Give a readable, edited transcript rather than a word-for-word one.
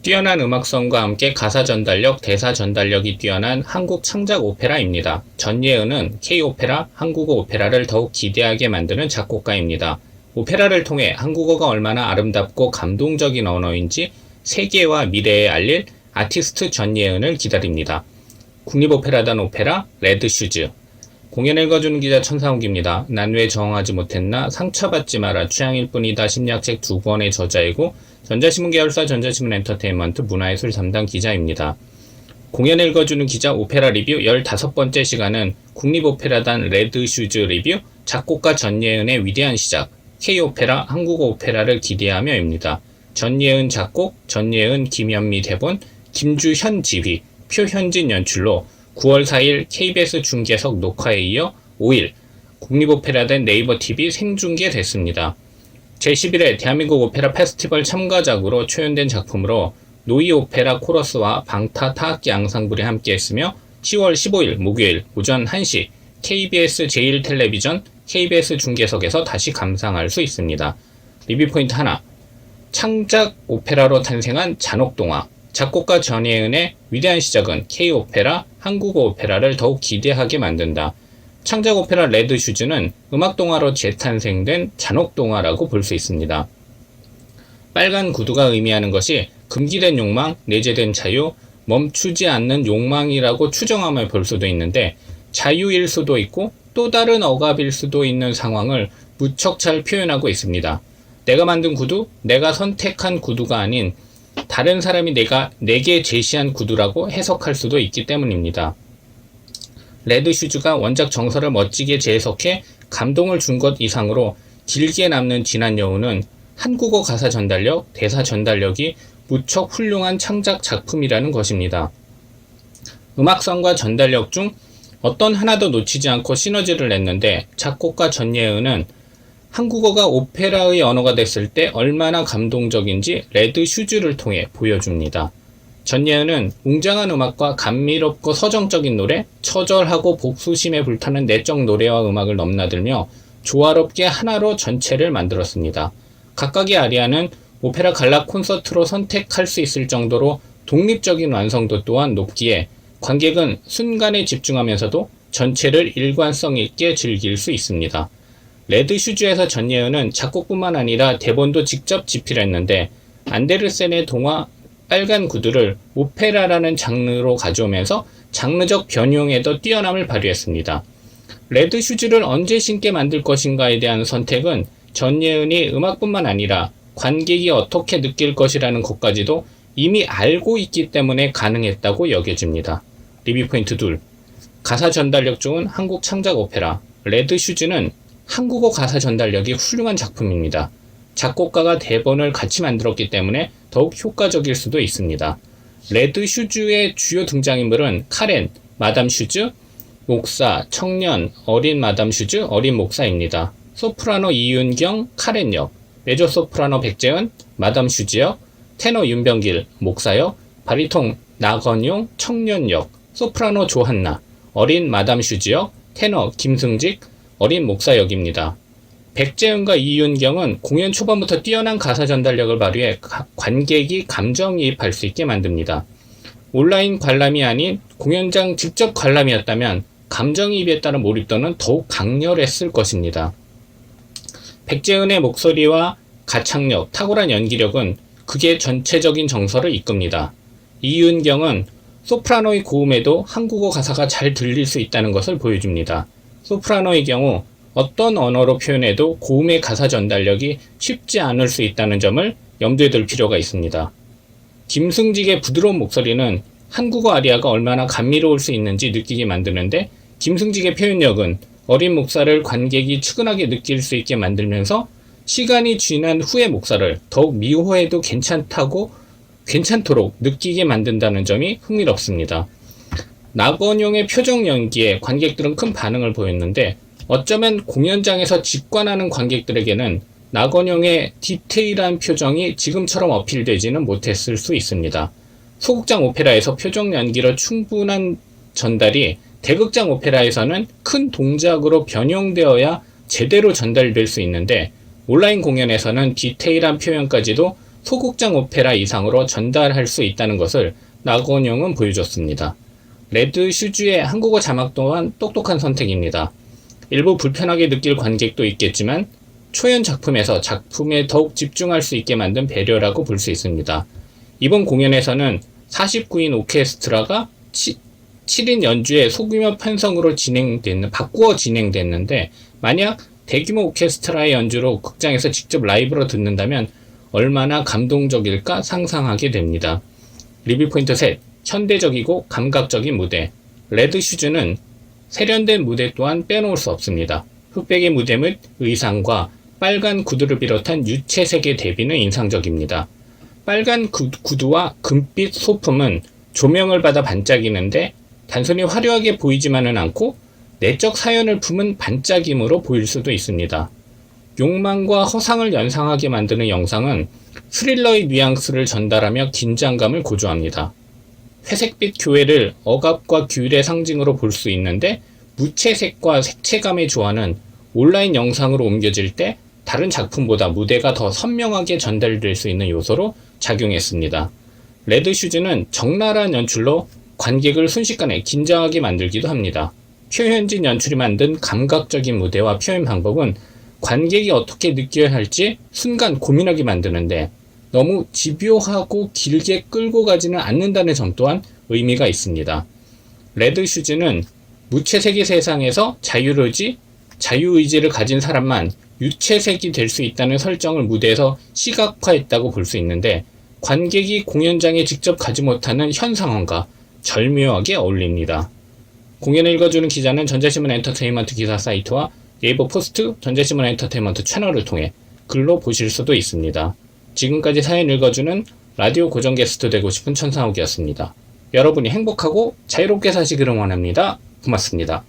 뛰어난 음악성과 함께 가사 전달력, 대사 전달력이 뛰어난 한국 창작 오페라입니다. 전예은은 K-오페라, 한국어 오페라를 더욱 기대하게 만드는 작곡가입니다. 오페라를 통해 한국어가 얼마나 아름답고 감동적인 언어인지 세계와 미래에 알릴 아티스트 전예은을 기다립니다. 국립오페라단 오페라 레드슈즈. 공연 읽어주는 기자 천상욱입니다. 난 왜 정하지 못했나? 상처받지 마라. 취향일 뿐이다. 심리학책 2권의 저자이고 전자신문 계열사 전자신문 엔터테인먼트 문화예술 담당 기자입니다. 공연 읽어주는 기자 오페라 리뷰 15번째 시간은 국립오페라단 레드슈즈 리뷰, 작곡가 전예은의 위대한 시작, K-오페라, 한국어 오페라를 기대하며입니다. 전예은 작곡, 전예은 김현미 대본, 김주현 지휘, 표현진 연출로 9월 4일 KBS 중계석 녹화에 이어 5일 국립오페라단 네이버TV 생중계됐습니다. 제11회 대한민국 오페라 페스티벌 참가작으로 초연된 작품으로 노이 오페라 코러스와 방타 타악기 앙상블이 함께했으며 10월 15일 목요일 오전 1시 KBS 제1텔레비전 KBS 중계석에서 다시 감상할 수 있습니다. 리뷰 포인트 하나. 창작 오페라로 탄생한 잔혹동화. 작곡가 전예은의 위대한 시작은 K-오페라, 한국어 오페라를 더욱 기대하게 만든다. 창작 오페라 레드슈즈는 음악동화로 재탄생된 잔혹동화라고 볼 수 있습니다. 빨간 구두가 의미하는 것이 금기된 욕망, 내재된 자유, 멈추지 않는 욕망이라고 추정하며 볼 수도 있는데 자유일 수도 있고 또 다른 억압일 수도 있는 상황을 무척 잘 표현하고 있습니다. 내가 만든 구두, 내가 선택한 구두가 아닌 다른 사람이 내게 제시한 구두라고 해석할 수도 있기 때문입니다. 레드슈즈가 원작 정서를 멋지게 재해석해 감동을 준 것 이상으로 길게 남는 지난 여우는 한국어 가사 전달력, 대사 전달력이 무척 훌륭한 창작 작품이라는 것입니다. 음악성과 전달력 중 어떤 하나도 놓치지 않고 시너지를 냈는데 작곡가 전예은은 한국어가 오페라의 언어가 됐을 때 얼마나 감동적인지 레드슈즈를 통해 보여줍니다. 전예은은 웅장한 음악과 감미롭고 서정적인 노래, 처절하고 복수심에 불타는 내적 노래와 음악을 넘나들며 조화롭게 하나로 전체를 만들었습니다. 각각의 아리아는 오페라 관람 콘서트로 선택할 수 있을 정도로 독립적인 완성도 또한 높기에 관객은 순간에 집중하면서도 전체를 일관성 있게 즐길 수 있습니다. 레드슈즈에서 전예은은 작곡뿐만 아니라 대본도 직접 집필했는데 안데르센의 동화 빨간 구두를 오페라라는 장르로 가져오면서 장르적 변형에도 뛰어남을 발휘했습니다. 레드슈즈를 언제 신게 만들 것인가에 대한 선택은 전예은이 음악뿐만 아니라 관객이 어떻게 느낄 것이라는 것까지도 이미 알고 있기 때문에 가능했다고 여겨집니다. 리뷰 포인트 2. 가사 전달력 좋은 한국 창작 오페라 레드슈즈는 한국어 가사 전달력이 훌륭한 작품입니다. 작곡가가 대본을 같이 만들었기 때문에 더욱 효과적일 수도 있습니다. 레드슈즈의 주요 등장인물은 카렌, 마담 슈즈, 목사, 청년, 어린 마담 슈즈, 어린 목사입니다. 소프라노 이윤경, 카렌 역, 메조소프라노 백재은, 마담 슈즈 역, 테너 윤병길, 목사 역, 바리톤 나건용, 청년 역, 소프라노 조한나, 어린 마담 슈즈 역, 테너 김승직, 어린 목사 역입니다. 백재은과 이윤경은 공연 초반부터 뛰어난 가사 전달력을 발휘해 관객이 감정이입할 수 있게 만듭니다. 온라인 관람이 아닌 공연장 직접 관람이었다면 감정이입에 따른 몰입도는 더욱 강렬했을 것입니다. 백재은의 목소리와 가창력, 탁월한 연기력은 극의 전체적인 정서를 이끕니다. 이윤경은 소프라노의 고음에도 한국어 가사가 잘 들릴 수 있다는 것을 보여줍니다. 소프라노의 경우 어떤 언어로 표현해도 고음의 가사 전달력이 쉽지 않을 수 있다는 점을 염두에 둘 필요가 있습니다. 김승직의 부드러운 목소리는 한국어 아리아가 얼마나 감미로울 수 있는지 느끼게 만드는데 김승직의 표현력은 어린 목사를 관객이 측은하게 느낄 수 있게 만들면서 시간이 지난 후의 목사를 더욱 미워해도 괜찮도록 느끼게 만든다는 점이 흥미롭습니다. 나건용의 표정 연기에 관객들은 큰 반응을 보였는데 어쩌면 공연장에서 직관하는 관객들에게는 나건용의 디테일한 표정이 지금처럼 어필되지는 못했을 수 있습니다. 소극장 오페라에서 표정 연기로 충분한 전달이 대극장 오페라에서는 큰 동작으로 변형되어야 제대로 전달될 수 있는데 온라인 공연에서는 디테일한 표현까지도 소극장 오페라 이상으로 전달할 수 있다는 것을 나건용은 보여줬습니다. 레드 슈즈의 한국어 자막 또한 똑똑한 선택입니다. 일부 불편하게 느낄 관객도 있겠지만 초연 작품에서 작품에 더욱 집중할 수 있게 만든 배려라고 볼 수 있습니다. 이번 공연에서는 49인 오케스트라가 7인 연주의 소규모 편성으로 바꾸어 진행됐는데, 만약 대규모 오케스트라의 연주로 극장에서 직접 라이브로 듣는다면 얼마나 감동적일까 상상하게 됩니다. 리뷰 포인트 셋, 현대적이고 감각적인 무대. 레드 슈즈는 세련된 무대 또한 빼놓을 수 없습니다. 흑백의 무대 및 의상과 빨간 구두를 비롯한 유채색의 대비는 인상적입니다. 빨간 구두와 금빛 소품은 조명을 받아 반짝이는데 단순히 화려하게 보이지만은 않고 내적 사연을 품은 반짝임으로 보일 수도 있습니다. 욕망과 허상을 연상하게 만드는 영상은 스릴러의 뉘앙스를 전달하며 긴장감을 고조합니다. 회색빛 교회를 억압과 규율의 상징으로 볼 수 있는데, 무채색과 색채감의 조화는 온라인 영상으로 옮겨질 때 다른 작품보다 무대가 더 선명하게 전달될 수 있는 요소로 작용했습니다. 레드 슈즈는 적나라한 연출로 관객을 순식간에 긴장하게 만들기도 합니다. 표현진 연출이 만든 감각적인 무대와 표현 방법은 관객이 어떻게 느껴야 할지 순간 고민하게 만드는데, 너무 집요하고 길게 끌고 가지는 않는다는 점 또한 의미가 있습니다. 레드 슈즈는 무채색의 세상에서 자유의지를 가진 사람만 유채색이 될 수 있다는 설정을 무대에서 시각화했다고 볼 수 있는데, 관객이 공연장에 직접 가지 못하는 현 상황과 절묘하게 어울립니다. 공연을 읽어주는 기자는 전자신문 엔터테인먼트 기사 사이트와 네이버 포스트, 전자신문 엔터테인먼트 채널을 통해 글로 보실 수도 있습니다. 지금까지 사연 읽어주는 라디오 고정 게스트 되고 싶은 천상욱이었습니다. 여러분이 행복하고 자유롭게 사시기를 원합니다. 고맙습니다.